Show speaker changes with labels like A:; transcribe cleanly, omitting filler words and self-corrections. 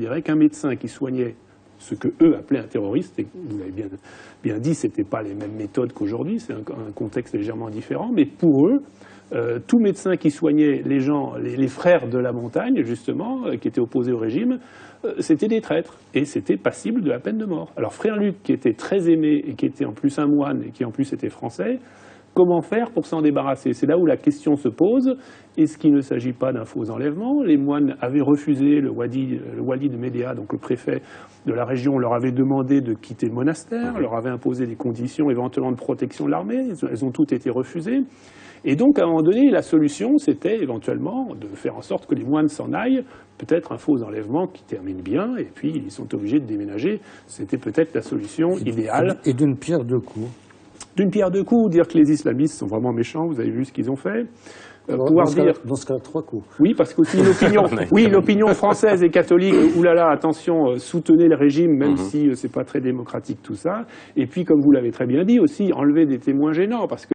A: considéraient qu'un médecin qui soignait ce qu'eux appelaient un terroriste, et vous l'avez bien dit, ce n'était pas les mêmes méthodes qu'aujourd'hui, c'est un contexte légèrement différent, mais pour eux, tout médecin qui soignait les gens, les frères de la montagne, justement, qui étaient opposés au régime, c'était des traîtres, et c'était passible de la peine de mort. Alors Frère Luc, qui était très aimé, et qui était en plus un moine, et qui en plus était français, comment faire pour s'en débarrasser? C'est là où la question se pose. Est-ce qu'il ne s'agit pas d'un faux enlèvement? Les moines avaient refusé, le wali de Médéa, donc le préfet de la région, leur avait demandé de quitter le monastère, leur avait imposé des conditions éventuellement de protection de l'armée, elles ont toutes été refusées. Et donc, à un moment donné, la solution, c'était éventuellement de faire en sorte que les moines s'en aillent, peut-être un faux enlèvement qui termine bien, et puis ils sont obligés de déménager. C'était peut-être la solution idéale.
B: Et d'une pierre deux coups.
A: D'une pierre deux coups, dire que les islamistes sont vraiment méchants, vous avez vu ce qu'ils ont fait.
B: Dans ce cas, trois coups.
A: Oui, parce qu'aussi l'opinion française et catholique, oulala, attention, soutenez le régime, même si c'est pas très démocratique tout ça. Et puis, comme vous l'avez très bien dit aussi, enlever des témoins gênants, parce que